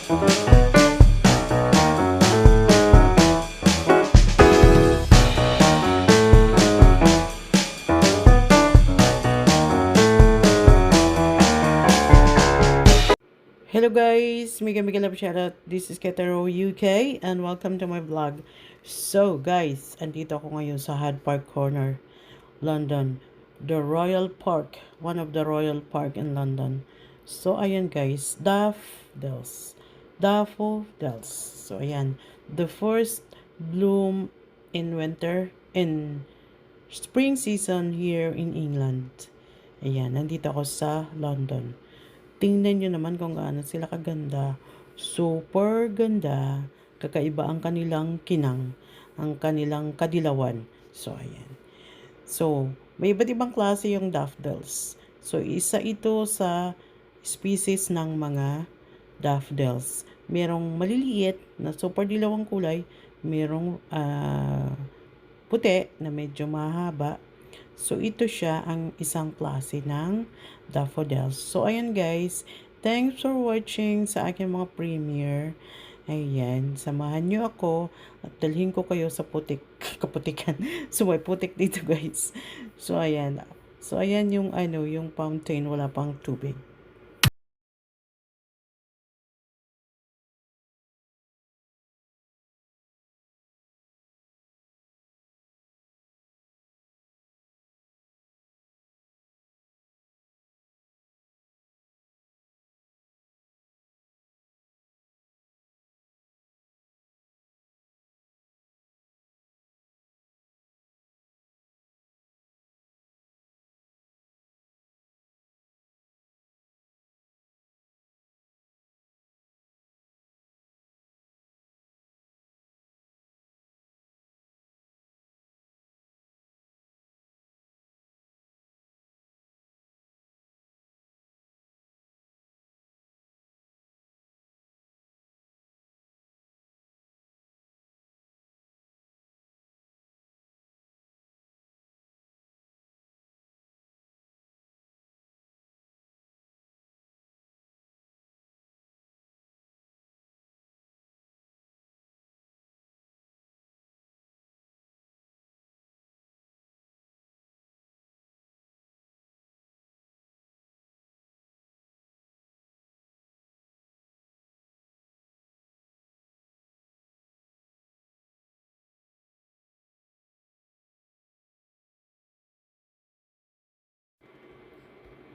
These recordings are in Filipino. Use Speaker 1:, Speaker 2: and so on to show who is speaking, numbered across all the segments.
Speaker 1: Hello guys, mega love shoutout. This is Ketero UK and welcome to my vlog. So guys, andito ako ngayon sa Hyde Park Corner, London. The Royal Park, one of the Royal Park in London. So ayan guys, daffodils. Daffodils. So ayan, the first bloom in winter, in spring season here in England. Ayan, nandito ako sa London. Tingnan nyo naman kung gaano sila kaganda. Super ganda. Kakaiba ang kanilang kinang. Ang kanilang kadilawan. So, ayan. So, may iba't ibang klase yung daffodils. So, isa ito sa species ng mga daffodils. Merong maliliit na super dilaw ang kulay. Merong puti na medyo mahaba. So, ito siya ang isang klase ng daffodils. So, ayan guys. Thanks for watching sa aking mga premiere. Ayan. Samahan nyo ako at dalhin ko kayo sa kaputikan. So, may putik dito guys. So, ayan. So, ayan yung yung fountain. Wala pang tubig.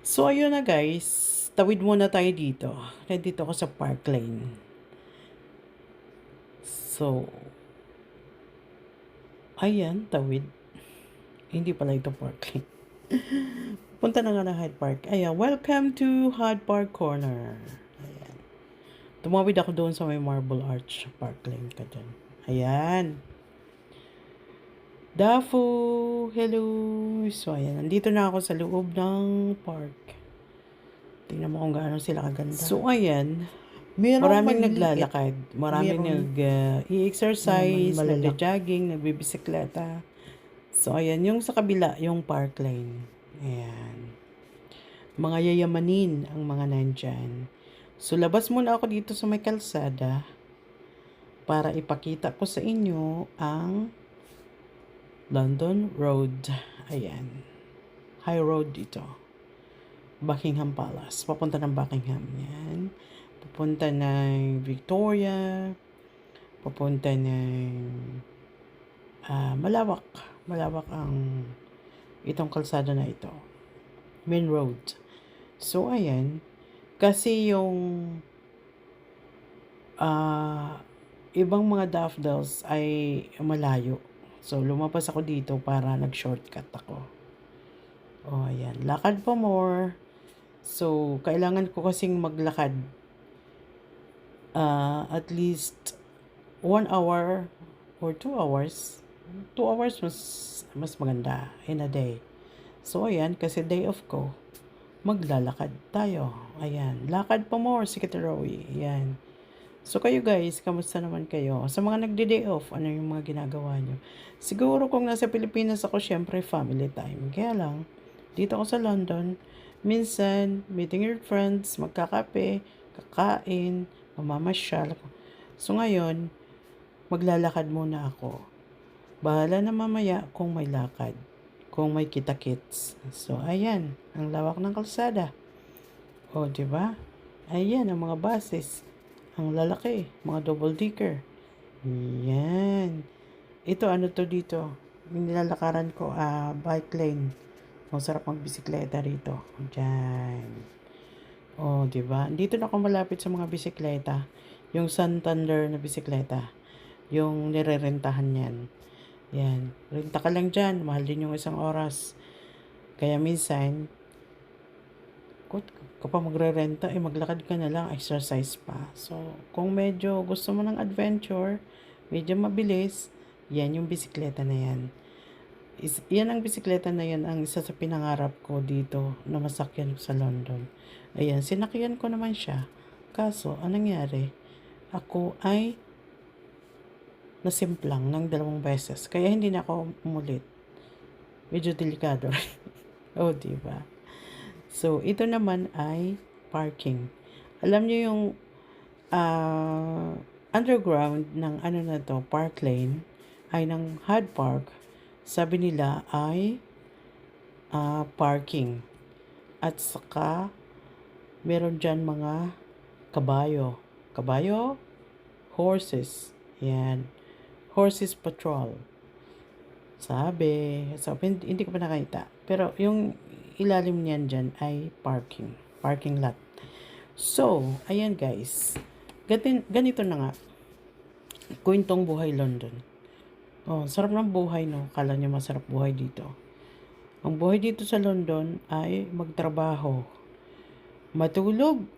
Speaker 1: So, ayun na guys. Tawid muna tayo dito. Nandito ako sa Park Lane. So, ayan, tawid. Hindi pala ito Park Lane. Punta na nga ng Hyde Park. Ayan, welcome to Hyde Park Corner. Ayan. Tumawid ako doon sa may Marble Arch. Park Lane ka doon. Ayan. Daffo, hello. So, ayan. Nandito na ako sa loob ng park. Tingnan mo kung gaano sila kaganda. So, ayan. Maraming naglalakad. Maraming nag-i-exercise, nag-jogging, nagbibisikleta. So, ayan. Yung sa kabila, yung Park Lane. Ayan. Mga yayamanin ang mga nandyan. So, labas muna ako dito sa may kalsada para ipakita ko sa inyo ang London Road. Ayan. High Road dito. Buckingham Palace. Papunta ng Buckingham. Yan. Papunta ng Victoria. Papunta ng malawak. Malawak ang itong kalsada na ito. Main Road. So, ayan. Kasi yung ibang mga daffodils ay malayo. So, lumabas ako dito para nag-shortcut ako. Oh, ayan. Lakad pa more. So, kailangan ko kasing maglakad at least 1 hour or 2 hours. 2 hours mas maganda in a day. So, ayan. Kasi day off ko, maglalakad tayo. Ayan. Lakad pa more, si Kitarawi. Ayan. So, kayo guys, kamusta naman kayo? Sa mga nagde-day off, ano yung mga ginagawa nyo? Siguro kung nasa Pilipinas ako, syempre family time. Kaya lang, dito ako sa London, minsan, meeting your friends, magkakape, kakain, mamamasyal ako. So ngayon, maglalakad muna ako. Bahala na mamaya kung may lakad, kung may kita-kits. So ayan, ang lawak ng kalsada. O, di ba? Ayan ang mga buses. Ang lalaki, mga double decker. Yan. Ito, ano to dito? Yung nilalakaran ko, bike lane. Ang sarap magbisikleta rito. Diyan. Oh, di ba? Dito na ako malapit sa mga bisikleta. Yung Santander na bisikleta. Yung nirerentahan yan. Yan. Renta ka lang dyan. Mahal din yung isang oras. Kaya minsan, kapag magre-renta, maglakad ka na lang, exercise pa. So, kung medyo gusto mo ng adventure, medyo mabilis, yan yung bisikleta na yan. Yan ang bisikleta na yan ang isa sa pinangarap ko dito na masakyan sa London. Ayan, sinakyan ko naman siya. Kaso, anong nangyari? Ako ay nasimplang ng 2 beses. Kaya hindi na ako umulit. Medyo delikado rin. Oh, diba? So, ito naman ay parking. Alam niyo yung underground ng ano na to, park lane, ay ng Hyde Park, sabi nila ay parking. At saka, meron dyan mga kabayo. Kabayo? Horses. Yan. Horses patrol. Sabi, hindi ko pa nakita. Pero yung ilalim niyan dyan ay parking. Parking lot. So, ayan guys. Ganito na nga. Kwentong buhay London. Oh, sarap ng buhay, no? Kala niyo masarap buhay dito. Ang buhay dito sa London ay magtrabaho. Matulog.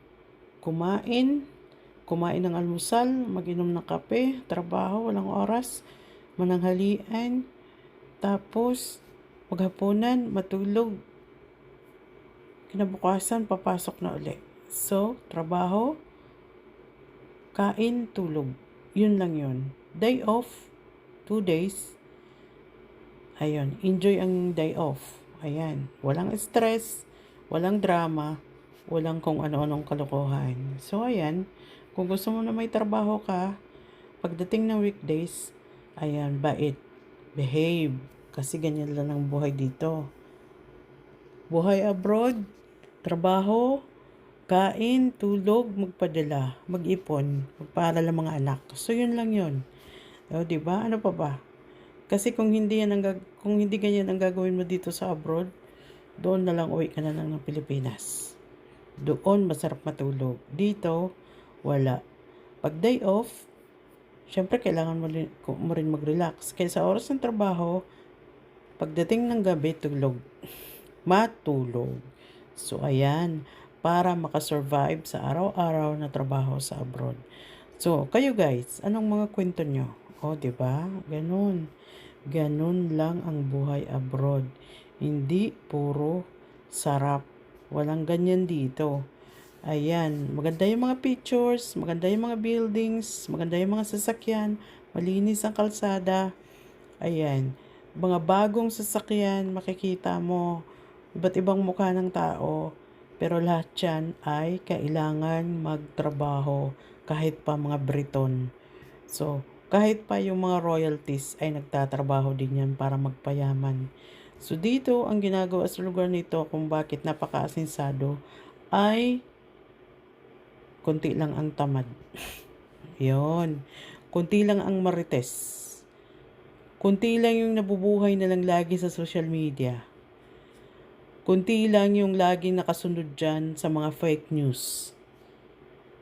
Speaker 1: Kumain ng almusal, mag-inom ng kape, trabaho, walang oras, mananghalian, tapos maghapunan, matulog, kinabukasan, papasok na uli. So, trabaho, kain, tulog. Yun lang yun. Day off, 2 days. Ayun, enjoy ang day off. Ayan, walang stress, walang drama, walang kung ano-anong kalokohan. So, ayan, kung gusto mo na may trabaho ka, pagdating ng weekdays, ayan, bait, behave. Kasi ganyan lang ang buhay dito. Buhay abroad, trabaho, kain, tulog, magpadala, mag-ipon, magpaaral ng mga anak. So, yun lang yun. O, diba? Ano pa ba? Kasi kung hindi ganyan ang gagawin mo dito sa abroad, doon na lang uwi ka na lang ng Pilipinas. Doon masarap matulog. Dito, wala. Pag day off, syempre kailangan mo rin mag-relax. Kaya sa oras ng trabaho, pagdating ng gabi, tulog. Matulog. So, ayan. Para makasurvive sa araw-araw na trabaho sa abroad. So, kayo guys, anong mga kwento nyo? O, diba? Ganun. Ganun lang ang buhay abroad. Hindi puro sarap. Walang ganyan dito. Ayan, maganda yung mga pictures, maganda yung mga buildings, maganda yung mga sasakyan, malinis ang kalsada. Ayan, mga bagong sasakyan, makikita mo, iba't ibang mukha ng tao. Pero lahat yan ay kailangan magtrabaho kahit pa mga Briton. So, kahit pa yung mga royalties ay nagtatrabaho din yan para magpayaman. So, dito ang ginagawa sa lugar nito kung bakit napaka-asinsado ay kunti lang ang tamad. Yon. Kunti lang ang marites. Kunti lang yung nabubuhay na lang lagi sa social media. Kunti lang yung laging nakasunod dyan sa mga fake news.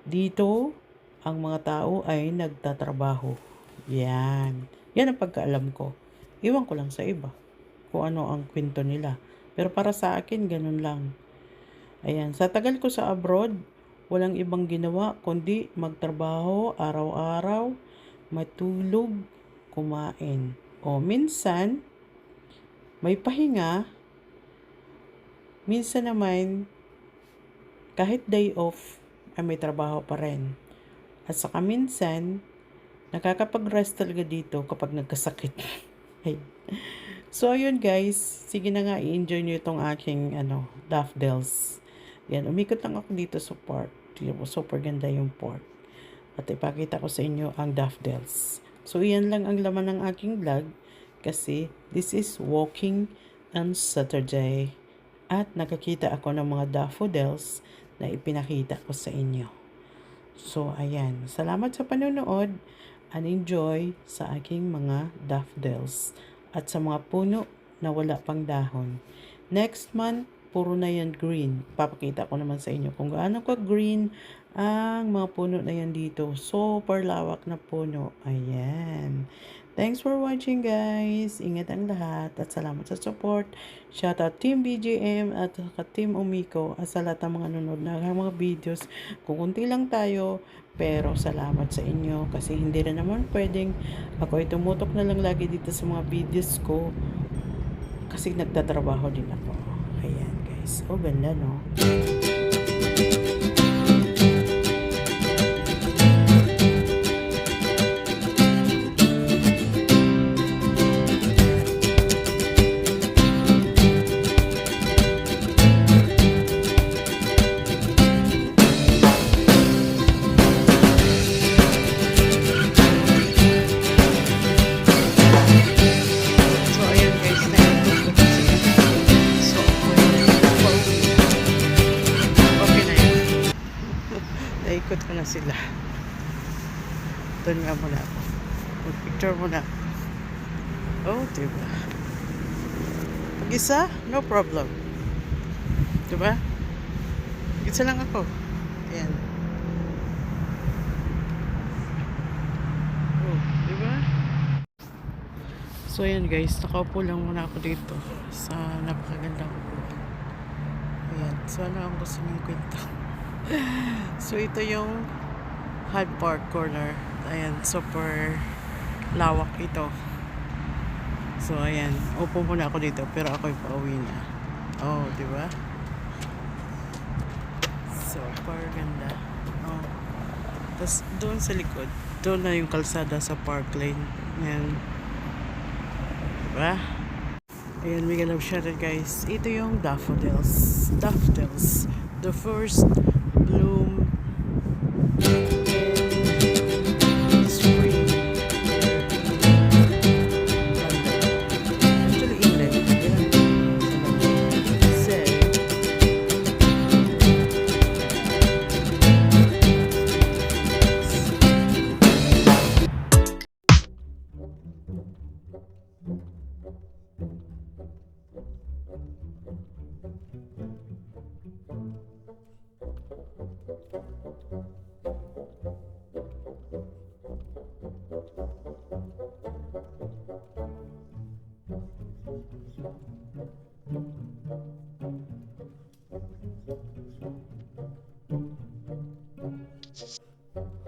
Speaker 1: Dito, ang mga tao ay nagtatrabaho. Yan. Yan ang pagkaalam ko. Iwan ko lang sa iba kung ano ang kwento nila. Pero para sa akin, ganun lang. Ayan. Sa tagal ko sa abroad, walang ibang ginawa kundi magtrabaho araw-araw, matulog, kumain. O minsan, may pahinga. Minsan naman, kahit day off, ay may trabaho pa rin. At saka minsan, nakakapag-rest talaga dito kapag nagkasakit. So, ayun guys. Sige na nga, i-enjoy nyo itong aking daffodils. Yan, umikot lang ako dito sa park. Super ganda yung park. at ipakita ko sa inyo ang daffodils. So, iyan lang ang laman ng aking vlog kasi this is walking on Saturday at nakakita ako ng mga daffodils na ipinakita ko sa inyo. So, ayan. Salamat sa panonood and enjoy sa aking mga daffodils at sa mga puno na wala pang dahon. Next month, puro na yan green. Papakita ko naman sa inyo kung gaano ka green ang mga puno na yan dito. Super lawak na puno. Ayan. Thanks for watching, guys. Ingat ang lahat at salamat sa support. Shout out Team BGM at Team Umiko at sa lahat ng mga nanonood na mga videos. Kukunti lang tayo pero salamat sa inyo kasi hindi rin naman pwedeng ako ay tumutok na lang lagi dito sa mga videos ko kasi nagtatrabaho din ako. Ayan, guys. Oh, ganda, no? Naikot ko na sila. Doon nga muna ako. Mag-picture muna. Oh, diba? Pag-isa, no problem. Diba? Pag-isa lang ako. Ayan. Oh, diba? So, ayan guys. Nakaupo lang muna ako dito sa napakagandang upuan. Ayan. So, ano ang gusto niyong kwento? So, ito yung Hyde Park Corner. Ayan, super lawak ito. So, ayan. Upo muna ako dito, pero ako'y pauwi na. Oh, di ba? Super ganda. Oh. Tapos, doon sa likod, doon na yung kalsada sa Park Lane. Ayan. Di ba? Ayan, mega love shoutout, guys. Ito yung daffodils. Daffodils. The first bloom in spring. Actually, England.